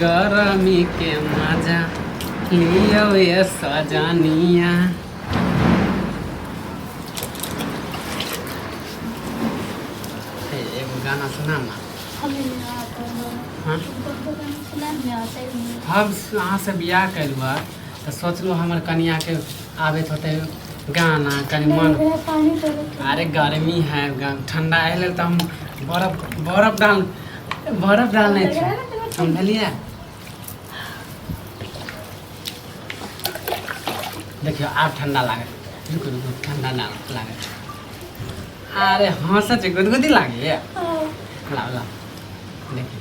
गरमी के मजा लियो ये सजनिया। एगो गाना सुना ना। हाँ? हम अहाँ से बियाह कैलू है तो सोचलू हमर कनिया के आबे होते गाना कनी मन। अरे गर्मी है ठंडा है तो हम बर्फ डालने थे समझलिए। देखियो आप ठंडा लागे रुको रुको ठंडा ना लागे। अरे हंस गुदगुदी लागे लाओ लाओ। देखिए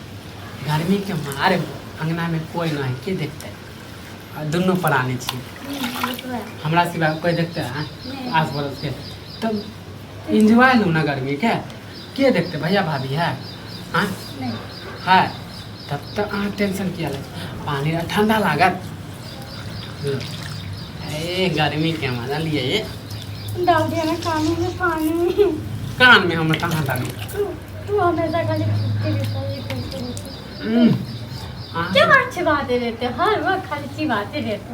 गर्मी के मारे अंगना में कोई नहीं के देखते दोनों प्राणी छी हमरा सिवा कोई देखते हैं आस पड़ोस के तब इंजॉय लू ना गर्मी के देखते भैया भाभी है हाँ है तब तक अहाँ टेंशन किया ले पानी ठंडा लागत। ए गर्मी के मजा लिए ये डाल दिया ना कान में हम कहाँ डाली तू हमेशा खाली क्या अच्छी बातें रहते हर वक्त खाली अच्छी बातें रहते।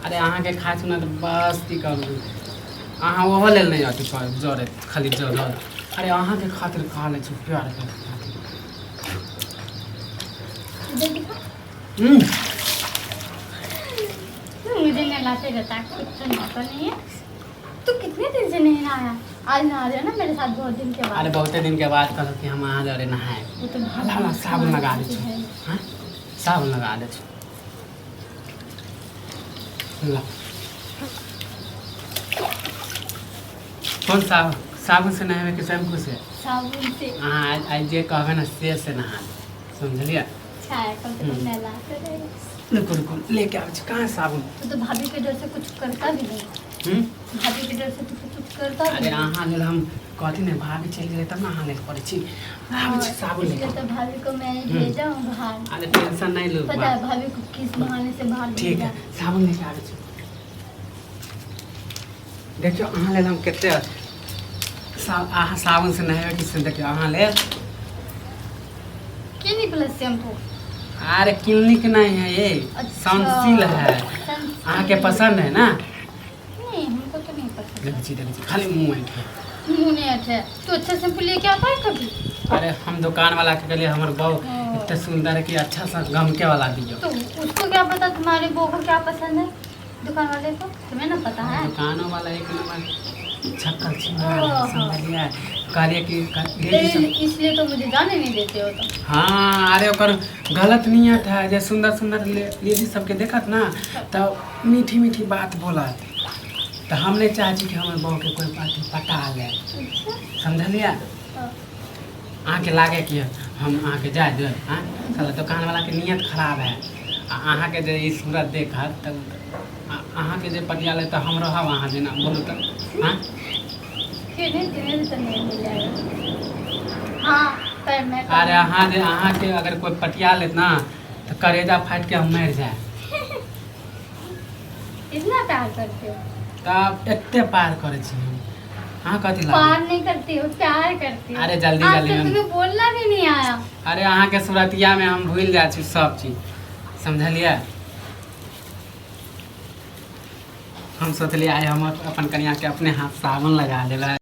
अरे अहाँ के खाए सुना तो बस की करू अहाँ वो ले नहीं आती जरे खाली जर। अरे अहाँ के खातिर खा ले छु प्यार के मुझे नहलाते रहता है कुछ तो नौका नहीं है। तू कितने दिन से नहीं नहाया आज नहा रहे हो ना मेरे साथ बहुत दिन के बाद। अरे बहुत दिन के बाद कहो कि हम आ जरे नहाए वो तो ला साबुन लगा दे छु हां साबुन लगा दे छु ला कौन साबुन से नहावे के शैम्पू से साबुन से हाँ आज जे कहवे ना से नहा समझलिए। छाया कल तो नहलाते रहे। रुको रुको लेके आवे छु कहाँ साबुन तो भाभी के डर से कुछ करता भी नहीं। भाभी के डर से तू कुछ करता भी अरे नहीं। अहाँ लेल हम कहती नहीं भाभी चली गई तब ना अहाँ लेल करे छी साबुन इसलिए लेके। तो भाभी को मैं भेजा हूँ बाहर। अरे टेंशन नहीं लो पता है भाभी को किस बहाने से बाहर ठीक भेजा। है साबुन लेके आवे छु। देखियो अहाँ लेल हम केते अहाँ साबुन से नहावे कि से देखियो अहाँ लेल क्लिनिक शैम्पू। अरे क्लिनिक नहीं है ये सनसिल है अहाँ के पसंद है ना। नहीं हमको तो नहीं पसंद। देखिए खाली मुंह है मुँह नहीं अच्छा है तो अच्छा शैम्पू लेके आता है कभी। अरे हम दुकान वाला के लिए हमारे बहू इतना सुंदर है कि अच्छा सा गमके वाला दियो। तो उसको क्या पता तुम्हारे बहू को क्या पसंद है दुकान वाले को तुम्हें ना पता है। दुकानों वाला एक नंबर छक्कल ओहो। समझलिए कार्य की इसलिए तो मुझे जाने नहीं देते हो तुम। हाँ अरे ओकर गलत नियत है जे सुंदर सुंदर लेडीज सबके देखत ना तो मीठी मीठी बात बोलत तो हम नहीं चाहे छी कि हमारे बहू के कोई बात पटा ले समझलिए। अहाँ के लागे कि हम अहाँ के जाए दे हाँ साला दुकान वाला के नियत खराब है अहाँ के जे ई सूरत देखत तब अहाँ के जे पटिया ले तो हम रहब अहाँ जेना बोलू तो हाँ तो नहीं मिल जाएगा। हाँ पर मैं अरे अहाँ के अगर कोई पटिया ले ना तो करेजा फाट के हम मर जाए। इतना प्यार करते हो। तब एते पार करे छी हम हाँ कथी प्यार लागे नहीं करती हो प्यार करती हो। अरे जल्दी आज जल्दी तक हम तुम्हें बोलना भी नहीं आया। अरे अहाँ के सूरतिया में हम भूल जाए छी सब चीज समझलिए। हम सोचलिए आइ हम अपन कनिया के अपने हाथ साबुन लगा देबै।